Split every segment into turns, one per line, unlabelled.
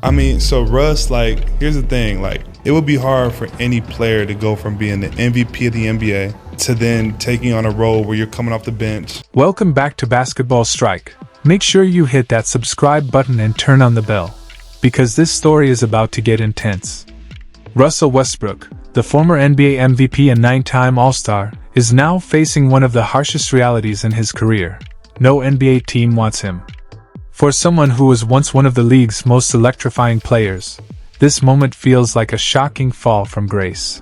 I mean, so Russ, here's the thing, it would be hard for any player to go from being the MVP of the NBA to then taking on a role where you're coming off the bench.
Welcome back to Basketball Strike. Make sure you hit that subscribe button and turn on the bell, because this story is about to get intense. Russell Westbrook, the former NBA MVP and 9-time All-Star, is now facing one of the harshest realities in his career. No NBA team wants him. For someone who was once one of the league's most electrifying players, this moment feels like a shocking fall from grace.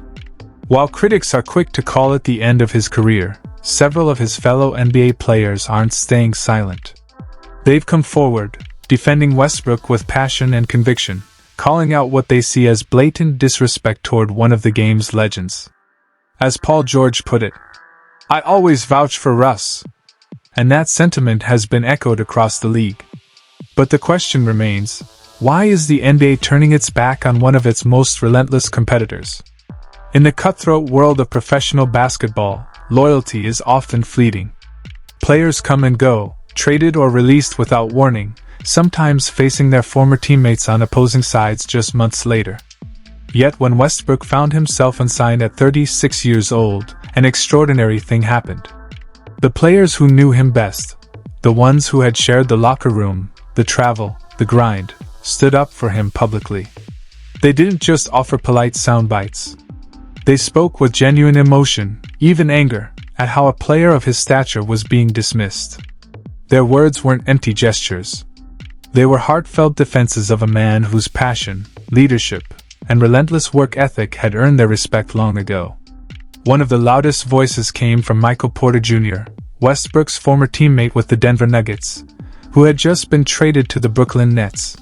While critics are quick to call it the end of his career, several of his fellow NBA players aren't staying silent. They've come forward, defending Westbrook with passion and conviction, calling out what they see as blatant disrespect toward one of the game's legends. As Paul George put it, "I always vouch for Russ." And that sentiment has been echoed across the league. But the question remains, why is the NBA turning its back on one of its most relentless competitors? In the cutthroat world of professional basketball, loyalty is often fleeting. Players come and go, traded or released without warning, sometimes facing their former teammates on opposing sides just months later. Yet when Westbrook found himself unsigned at 36 years old, an extraordinary thing happened. The players who knew him best, the ones who had shared the locker room, the travel, the grind, stood up for him publicly. They didn't just offer polite sound bites. They spoke with genuine emotion, even anger, at how a player of his stature was being dismissed. Their words weren't empty gestures. They were heartfelt defenses of a man whose passion, leadership, and relentless work ethic had earned their respect long ago. One of the loudest voices came from Michael Porter Jr., Westbrook's former teammate with the Denver Nuggets, who had just been traded to the Brooklyn Nets.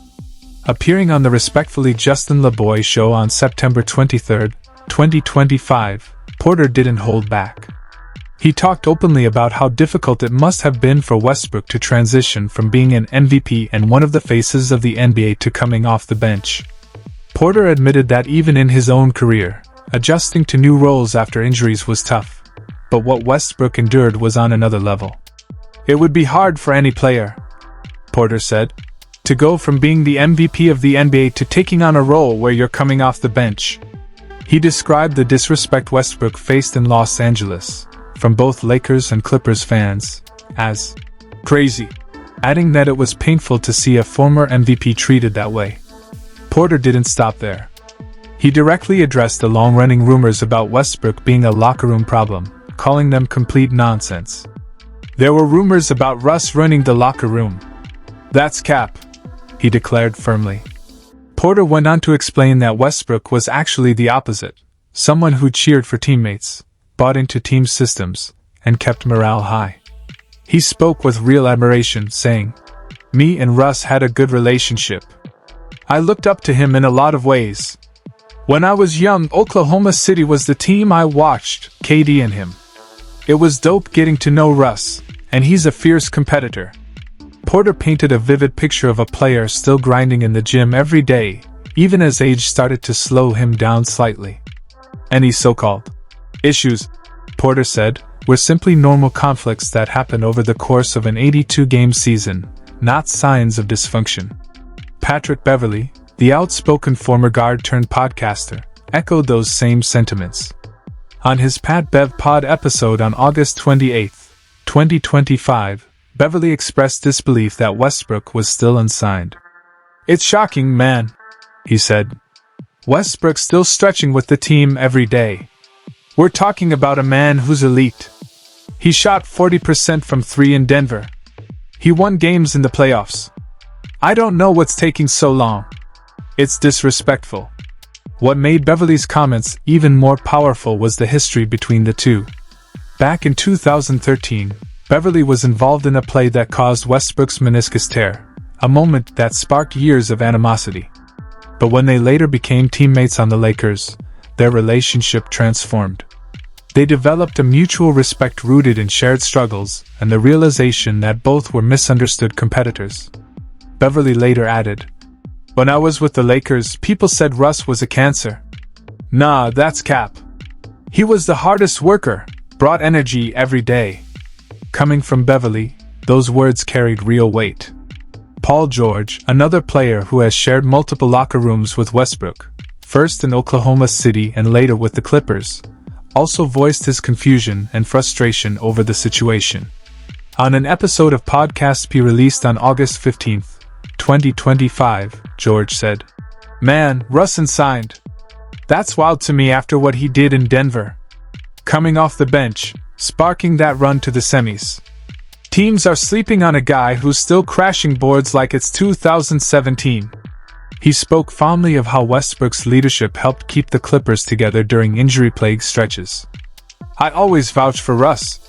Appearing on the Respectfully Justin LeBoy show on September 23, 2025, Porter didn't hold back. He talked openly about how difficult it must have been for Westbrook to transition from being an MVP and one of the faces of the NBA to coming off the bench. Porter admitted that even in his own career, adjusting to new roles after injuries was tough, but what Westbrook endured was on another level. "It would be hard for any player," Porter said, "to go from being the MVP of the NBA to taking on a role where you're coming off the bench." He described the disrespect Westbrook faced in Los Angeles, from both Lakers and Clippers fans, as crazy, adding that it was painful to see a former MVP treated that way. Porter didn't stop there. He directly addressed the long-running rumors about Westbrook being a locker room problem, calling them complete nonsense. "There were rumors about Russ running the locker room. That's cap," he declared firmly. Porter went on to explain that Westbrook was actually the opposite, someone who cheered for teammates, bought into team systems, and kept morale high. He spoke with real admiration, saying, "Me and Russ had a good relationship. I looked up to him in a lot of ways. When I was young, Oklahoma City was the team I watched, KD and him. It was dope getting to know Russ, and he's a fierce competitor." Porter painted a vivid picture of a player still grinding in the gym every day, even as age started to slow him down slightly. "Any so-called issues," Porter said, "were simply normal conflicts that happen over the course of an 82-game season, not signs of dysfunction." Patrick Beverley, the outspoken former guard-turned-podcaster, echoed those same sentiments. On his Pat Bev Pod episode on August 28, 2025, Beverley expressed disbelief that Westbrook was still unsigned. "It's shocking, man," he said. "Westbrook's still stretching with the team every day. We're talking about a man who's elite. He shot 40% from 3 in Denver. He won games in the playoffs. I don't know what's taking so long. It's disrespectful." What made Beverley's comments even more powerful was the history between the two. Back in 2013, Beverley was involved in a play that caused Westbrook's meniscus tear, a moment that sparked years of animosity. But when they later became teammates on the Lakers, their relationship transformed. They developed a mutual respect rooted in shared struggles and the realization that both were misunderstood competitors. Beverley later added, "When I was with the Lakers, people said Russ was a cancer. Nah, that's cap. He was the hardest worker, brought energy every day." Coming from Beverley, those words carried real weight. Paul George, another player who has shared multiple locker rooms with Westbrook, first in Oklahoma City and later with the Clippers, also voiced his confusion and frustration over the situation. On an episode of Podcast P released on August 15, 2025, George said, "Man, Russ signed. That's wild to me after what he did in Denver. Coming off the bench, sparking that run to the semis. Teams are sleeping on a guy who's still crashing boards like it's 2017. He spoke fondly of how Westbrook's leadership helped keep the Clippers together during injury-plagued stretches. "I always vouch for Russ,"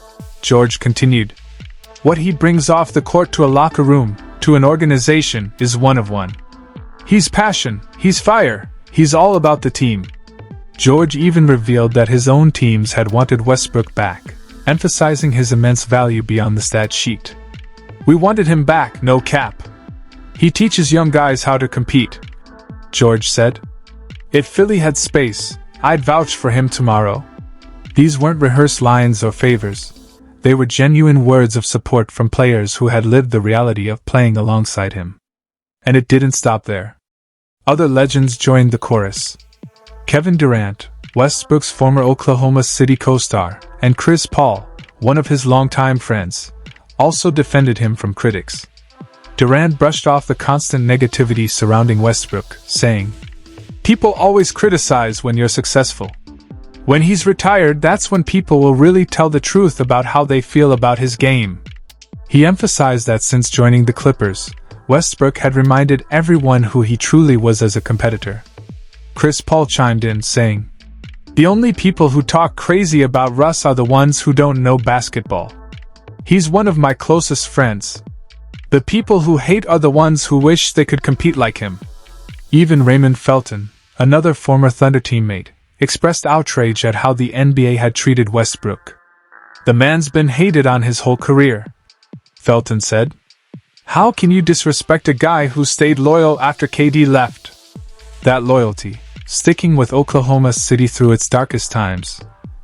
George continued. "What he brings off the court to a locker room, to an organization, is one of one. He's passion, he's fire, he's all about the team." George even revealed that his own teams had wanted Westbrook back, emphasizing his immense value beyond the stat sheet. "We wanted him back, no cap. He teaches young guys how to compete," George said. "If Philly had space, I'd vouch for him tomorrow." These weren't rehearsed lines or favors. They were genuine words of support from players who had lived the reality of playing alongside him. And it didn't stop there. Other legends joined the chorus. Kevin Durant, Westbrook's former Oklahoma City co-star, and Chris Paul, one of his longtime friends, also defended him from critics. Durant brushed off the constant negativity surrounding Westbrook, saying, "People always criticize when you're successful. When he's retired, that's when people will really tell the truth about how they feel about his game." He emphasized that since joining the Clippers, Westbrook had reminded everyone who he truly was as a competitor. Chris Paul chimed in, saying, "The only people who talk crazy about Russ are the ones who don't know basketball. He's one of my closest friends. The people who hate are the ones who wish they could compete like him." Even Raymond Felton, another former Thunder teammate, expressed outrage at how the NBA had treated Westbrook. "The man's been hated on his whole career," Felton said. "How can you disrespect a guy who stayed loyal after KD left?" That loyalty, sticking with Oklahoma City through its darkest times,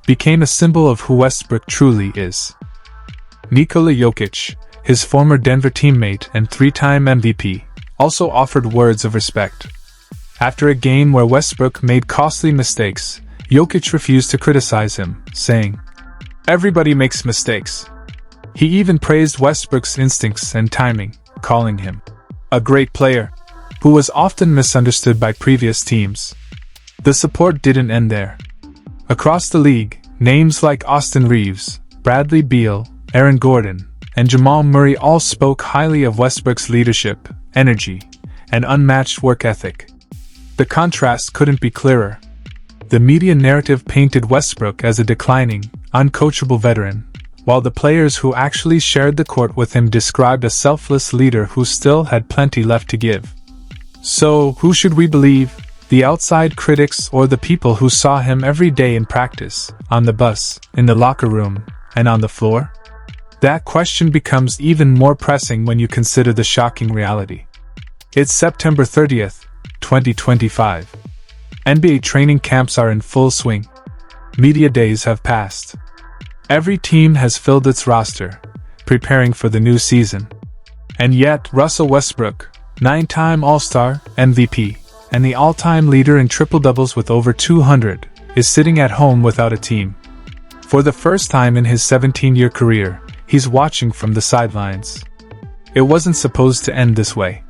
became a symbol of who Westbrook truly is. Nikola Jokic, his former Denver teammate and three-time MVP, also offered words of respect. After a game where Westbrook made costly mistakes, Jokic refused to criticize him, saying, "Everybody makes mistakes." He even praised Westbrook's instincts and timing, calling him a great player, who was often misunderstood by previous teams. The support didn't end there. Across the league, names like Austin Reeves, Bradley Beal, Aaron Gordon, and Jamal Murray all spoke highly of Westbrook's leadership, energy, and unmatched work ethic. The contrast couldn't be clearer. The media narrative painted Westbrook as a declining, uncoachable veteran, while the players who actually shared the court with him described a selfless leader who still had plenty left to give. So, who should we believe? The outside critics or the people who saw him every day in practice, on the bus, in the locker room, and on the floor? That question becomes even more pressing when you consider the shocking reality. It's September 30th, 2025. NBA training camps are in full swing. Media days have passed. Every team has filled its roster, preparing for the new season. And yet, Russell Westbrook, 9-time All-Star, MVP, and the all-time leader in triple-doubles with over 200, is sitting at home without a team. For the first time in his 17-year career, he's watching from the sidelines. It wasn't supposed to end this way.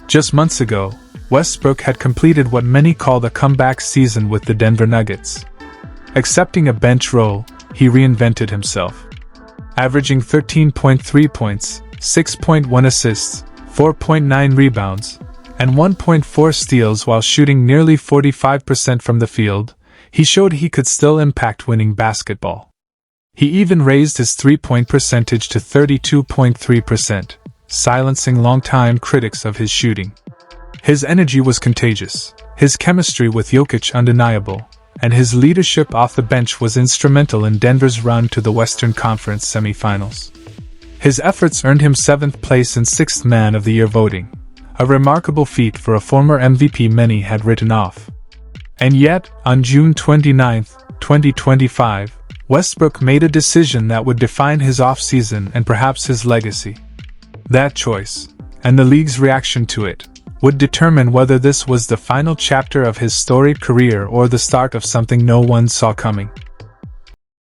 Just months ago, Westbrook had completed what many called a comeback season with the Denver Nuggets. Accepting a bench role, he reinvented himself. Averaging 13.3 points, 6.1 assists, 4.9 rebounds, and 1.4 steals while shooting nearly 45% from the field, he showed he could still impact winning basketball. He even raised his three-point percentage to 32.3%, silencing longtime critics of his shooting. His energy was contagious, his chemistry with Jokic undeniable, and his leadership off the bench was instrumental in Denver's run to the Western Conference semifinals. His efforts earned him 7th place and 6th Man of the Year voting, a remarkable feat for a former MVP many had written off. And yet, on June 29, 2025, Westbrook made a decision that would define his offseason and perhaps his legacy. That choice, and the league's reaction to it would determine whether this was the final chapter of his storied career or the start of something no one saw coming.